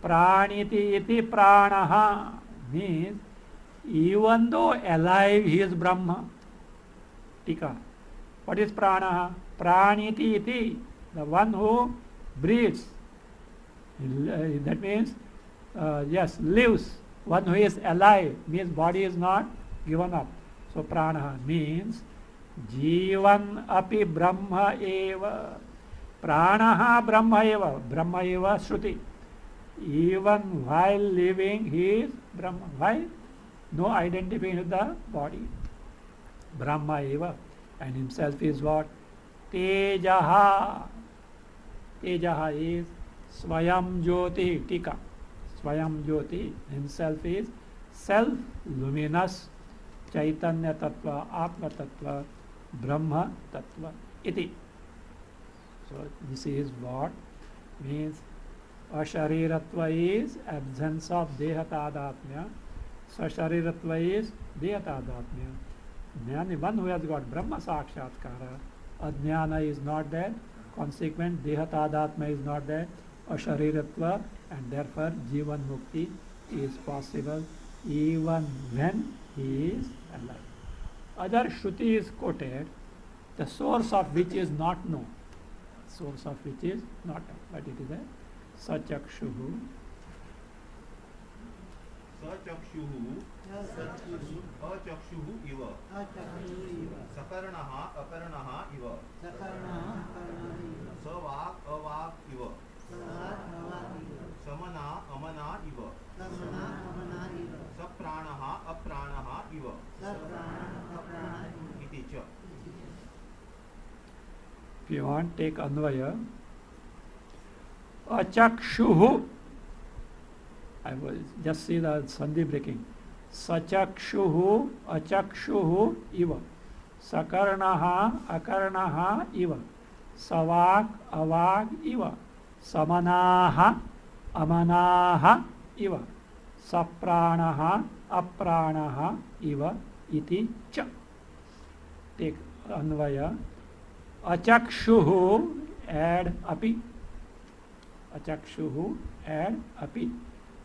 Praniti iti Pranaha means even though alive he is Brahma. Tika. What is Pranaha? Praniti iti, the one who breathes. That means, yes, lives. One who is alive means body is not given up. So Pranaha means Jivan api Brahma eva. Pranaha Brahma eva. Brahma eva Shruti. Even while living he is Brahma. Why? No identification with the body. Brahma eva. And himself is what? Tejaha. Tejaha is Swayam Jyoti. Tika. Swayam Jyoti. Himself is self-luminous Chaitanya Tattva, Atma Tattva, Brahma Tattva. Iti. So this is what means ashariratva is absence of deha tadatmya. Sashariratva is deha tadatmya. Jnani, one who has got Brahma Sakshatkara, Ajnana is not there, consequent Deha Tadatma is not there, Ashariratva, and therefore Jivan Mukti is possible even when he is alive. Other Shruti is quoted, the source of which is not known. Source of which is not known, but it is a Sachakshuhu. Sachakshuhu achakshuhu iva sakaranaha akaranaha iva savak avak iva samana amana iva sapranaha apranaha iva iti cha. If you want, take Anvaya. Achakshuhu. I will just see the Sandhi breaking. Sachakshuhu, achakshuhu iva. Sakarnaha, akarnaha iva. Savak, avak iva. Samanaha, amanaha iva. Sapranaha, apranaha iva. Iti cha. Take Anvaya. Achakshuhu, add api. Achakshuhu, add api.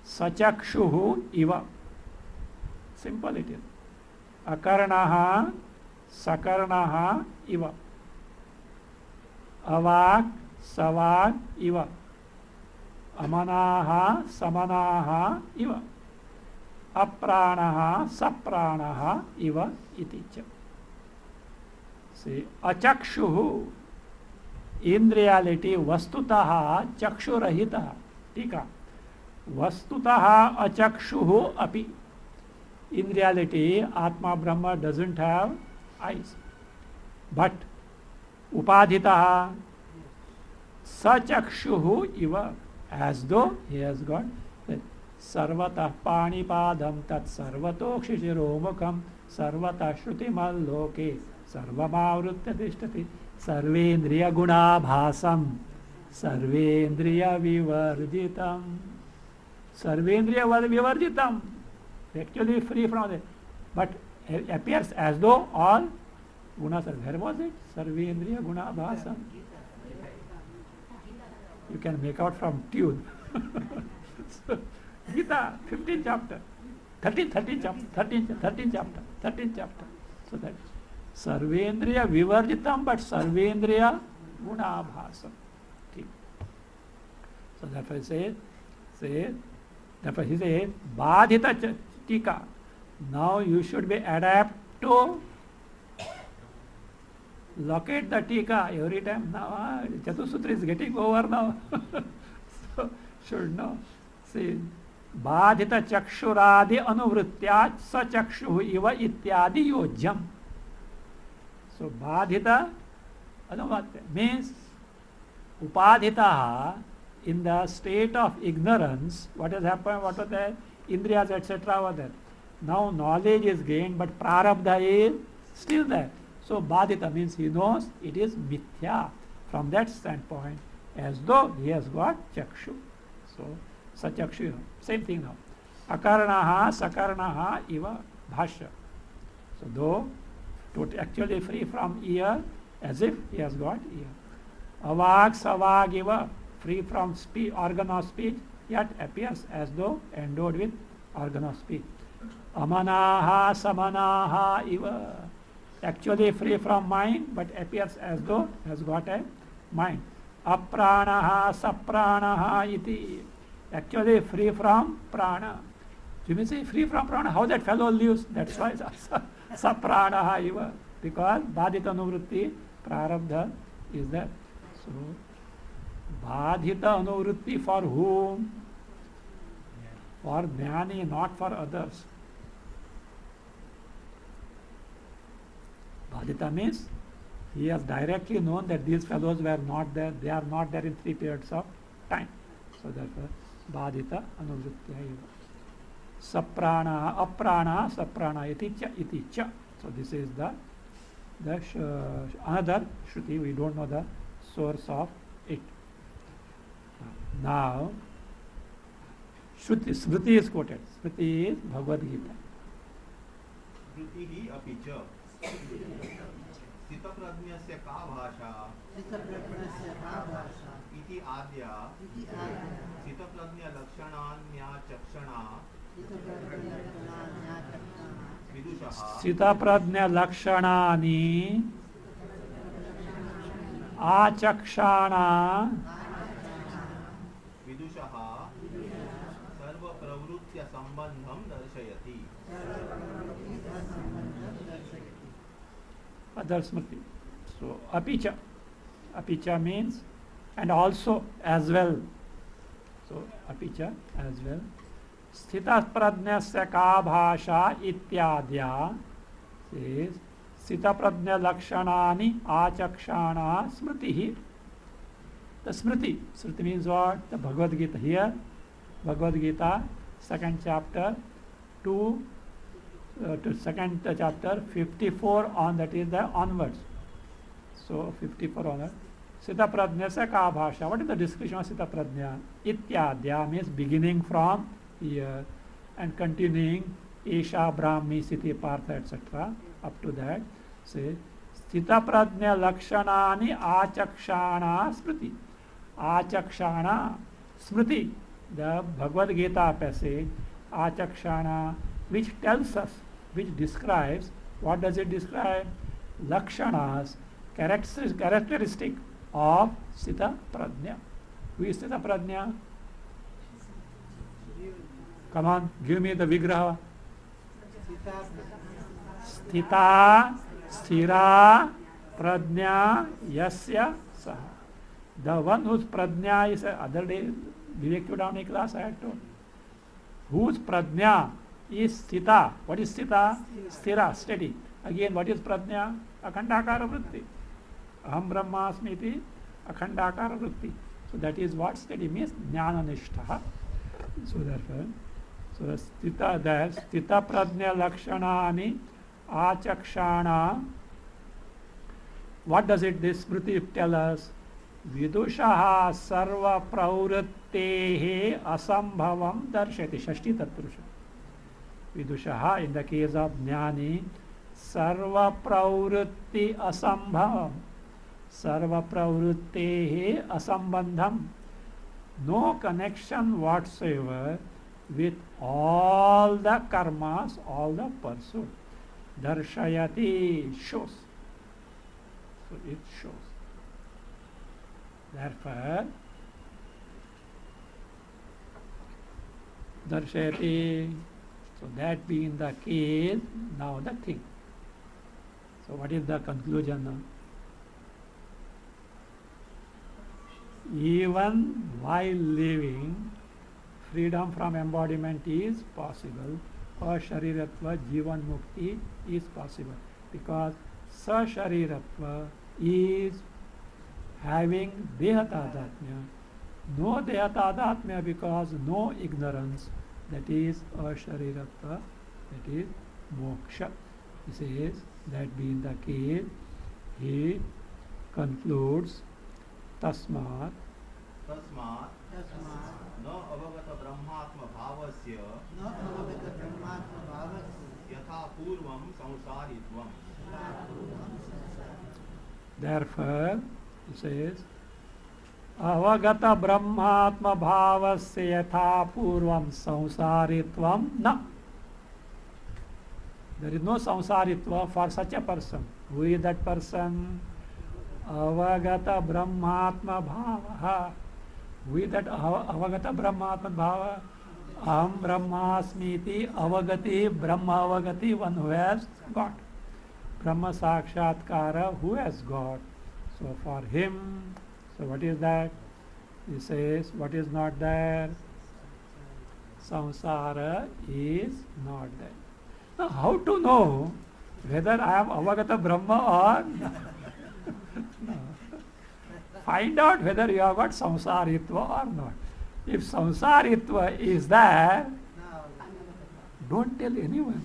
Sachakshuhu iva. Simple it is. Akarnaha, sakarnaha iva. Avak, savak iva. Amanaha, samanaha iva. Apranaha, sapranaha iva iti cha. See, achakshuhu. In reality, vastutaha chakshurahitaha. Tika. Vastutaha achakshuhu api. In reality, Atma Brahma doesn't have eyes. But upadhitaha sachakshuhu iva. As though he has got sarvatah panipadam tat sarvatokshishiro mukham sarvatah shrutimall loke sarvamavrutya tishtati sarvendriya gunabhasam sarvendriya vivarjitam. Sarvendriya vivarjitam. Actually free from it, but appears as though all gunas are. Where was it? Sarvendriya guna bhasam. You can make out from tune. So, Gita, 15th chapter, 13th chapter. So that Sarvendriya vivarjitam, but Sarvendriya guna bhasam. So therefore therefore he says, Badhita tika. Now you should be adapt to locate the tika every time. Now Chatussutra is getting over now. So should know. See, Badhita chakshuradi anuvrittya sa chakshu iva ityadi yojyam. So Badhita anuvrittya means upadhita. In the state of ignorance, what has happened? What was there? Indriyas, etc. were there. Now knowledge is gained, but prarabdha is still there. So badhita means he knows it is mithya. From that standpoint, as though he has got chakshu. So sachakshu, same thing now. Akaranaha sakaranaha iva bhashya. So though actually free from ear, as if he has got ear. Avag savag iva. Free from speech, organ of speech, yet appears as though endowed with organ of speech. Amanaha samanaha iva. Actually free from mind, but appears as though has got a mind. Apranaha sapranaha iti. Actually free from prana. You may say free from prana, how that fellow lives? That's why sapranaha iva. Because badhita anuvritti, prarabdha is there. So Badhita anuvritti for whom? For jnani, not for others. Badhita means he has directly known that these fellows were not there, they are not there in 3 periods of time. So therefore, Badhita anuvrittya eva. Saprana, aprana, saprana iti cha. So this is the another Shruti, we don't know the source of it. Now, Smriti is quoted. Smriti is Bhagavad Gita. Smriti api cha. Sita prajnasya ka bhasha. Iti adya. Sita prajna lakshananya chakshana. Vidushaha. Sita prajna lakshanani achakshana Vidushaha sarva pravruttya sambandham darshayati. Other Smriti. So apicha. Apicha means and also as well. So apicha as well. Sthita prajnasya ka bhasha ityadya says Sita prajna lakshanani achakshana smriti. The Smriti. Smriti means what? The Bhagavad Gita. Here, Bhagavad Gita, 2nd chapter, to 2nd chapter, 54 on, that is the onwards. So 54 onwards. Sita prajna sa ka bhasha. What is the description of Sita prajna? Ityadya means beginning from here and continuing Isha, Brahmi, Siti, Partha, etc. Up to that. Say, Sthita prajna lakshanani achakshana smriti. Achakshana smriti. The Bhagavad Gita passage, achakshana, which tells us, which describes, what does it describe? Lakshanas, characteristic of Sthita prajna. Who is Sthita prajna? Come on, give me the vigraha. Sthita, sthira, prajna, yasya, saha. The one whose prajna is, other day, Vivek Chudamani class I had told. Whose prajna is sthita. What is sthita? Sthira, steady. Again, what is prajna? Akhandakara vritti. Aham brahmasmi iti akhandakara vritti. So that is what steady means, jnana nishtha. So therefore, so sthita, there, sthita prajna lakshanani achakshana. What does it, this Smriti tell us? Vidushaha sarva pravrittehe asambhavam darshati. Shashti tatpurusha. vidushaha, in the case of jnani, sarva pravrutti asambhavam, sarva pravrutte asambandham, no connection whatsoever with all the karmas, all the pursuit. Darshayati, shows. So it shows. Therefore, darshayati, so that being the case, now the thing. So what is the conclusion now? Even while living, freedom from embodiment is possible. Ashariratva jivan mukti is possible, because sashariratva is having dehatadhatmya. No dehatadhatmya because no ignorance, that is ashariratva, that is moksha. He says, that being the case, he concludes tasmat तस्मात् न अवगत ब्रह्मात्म भावस्य यथा पूर्वं संसारित्वम्. Therefore, he says, avagata brahmatma bhavasya yatha purvam samsaritvam na. There is no samsaritva for such a person. Who is that person? Avagata brahmatma bhava. Who is that avagata brahmatma bhava? Aham brahmasmiti avagati brahma avagati, one who has got. Brahma sakshatkara, who has got. So for him, so what is that? He says, what is not there? Samsara is not there. Now how to know whether I am avagata brahma or not? No. Find out whether you have got samsaritva or not. If samsaritva is there, don't tell anyone.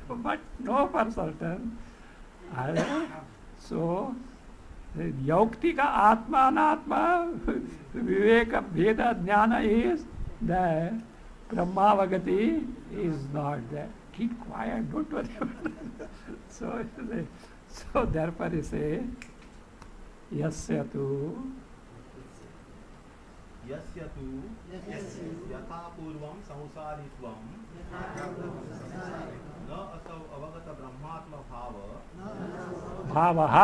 But know for certain. So, yauktika atma anatma, viveka veda jnana is there. Brahmavagati is not there. Keep quiet, don't worry about it. So therefore he says, yasya tu यथा पूर्वं संसारित्वं न असौ अवगत ब्रह्मात्म भावः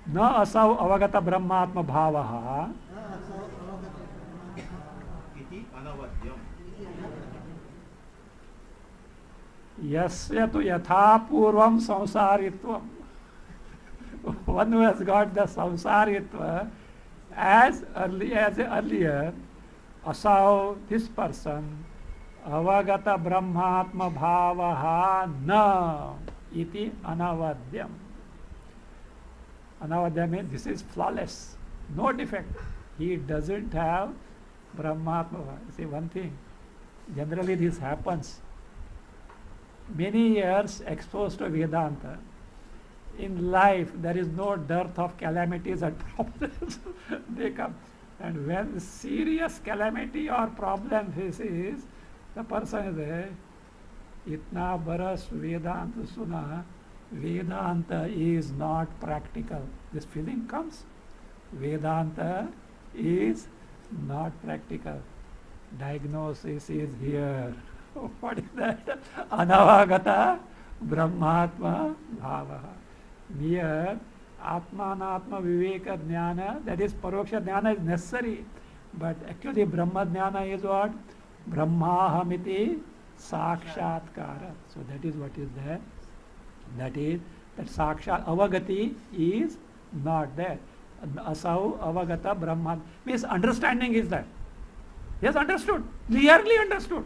न असौ अवगत ब्रह्मात्म भावः इति अनवद्यम्. यस्य तु यथा पूर्वं संसारित्वं. One who has got the samsaritva as earlier, asau, this person, avagata brahmatma bhavaha na iti anavadyam. Anavadyam means this is flawless, no defect. He doesn't have brahmatma. See one thing, generally this happens. Many years exposed to Vedanta, in life there is no dearth of calamities and problems. They come, and when serious calamity or problem faces, the person is there, itna baras Vedanta suna, Vedanta is not practical. This feeling comes, Vedanta is not practical. Diagnosis is here. What is that? Anavagata brahmatma bhavaha. Mere atma anatma viveka jnana, that is paroksha jnana is necessary, but actually brahma jnana is what? Brahmahamiti sakshatkara. So that is what is there. That is that sakshat avagati is not there. Asau avagata brahma means understanding is there. He has understood, clearly understood.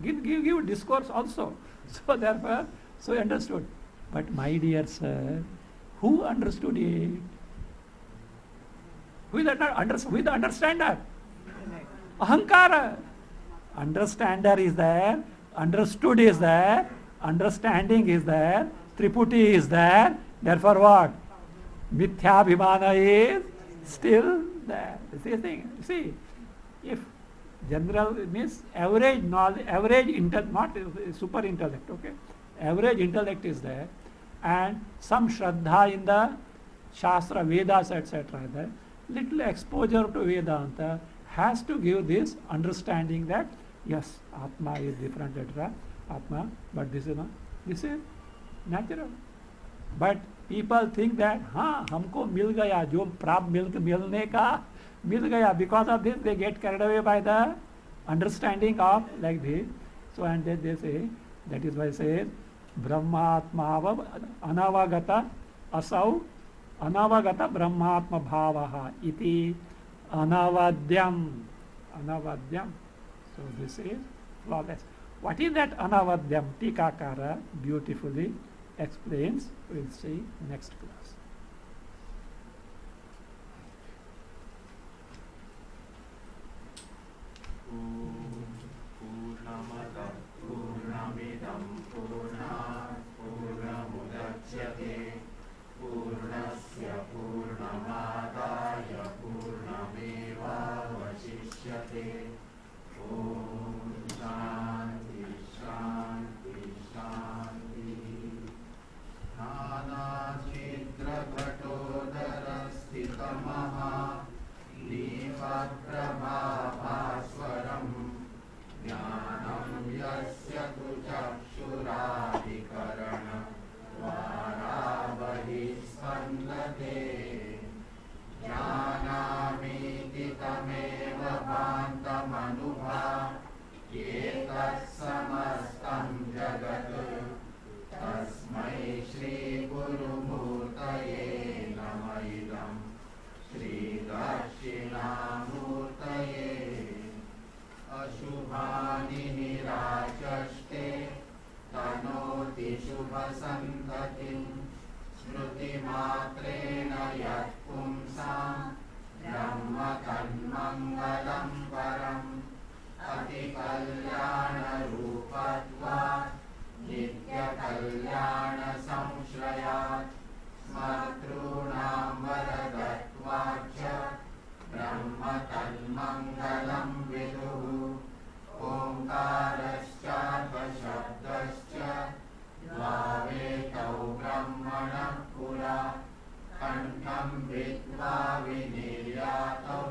Give discourse also. So therefore, so understood. But my dear sir, who understood it? Who is the understander? Ahankara. Understander is there, understood is there, understanding is there, Triputi is there. Therefore what? Mithyabhimana is still there. See, if General means average knowledge, average intellect, not super intellect, okay? Average intellect is there, and some Shraddha in the Shastra, Vedas, etc. The little exposure to Vedanta has to give this understanding that yes, Atma is different, etc. Atma, but this is natural. But people think that हाँ हमको मिल गया जो प्राप्त मिलने का मिल गया. Because of this they get carried away by the understanding of like this. So and then they say, that is why it says Brahmatma anavagata asau anavagata brahmatma bhavaha iti anavadyam. So this is flawless. What is that anavadyam? Tikakara beautifully explains. We'll see next class. Purnamada Purnamidam Purnat Purnamudachyate Purnasya Purnamadaya Purnameva Vasishyate. Om Shanti Shanti Shanti. Nana Chitra Ghatodara Sthitamaha Nipaprabhavaswaram Jnanam Yasya Tu Chakshuraadikarana Varavahi Spandate Jnanamiti Tameva Bhantamanubha Yetat Samastam Jagat Tasmai Shri Guru Murtaye Namaidam Shri Dakshinamurtaye. Ashubhani nirachaste tanoti shubhasantatim smruti matrena yat pumsam brahma tanmangalam param ati kalyana rupatvat nitya kalyana samshrayat matrunam varadatvacha brahma tanmangalam viduhu omkarascha shabdascha dvavetau brahmana pura kantham vidva viniryatau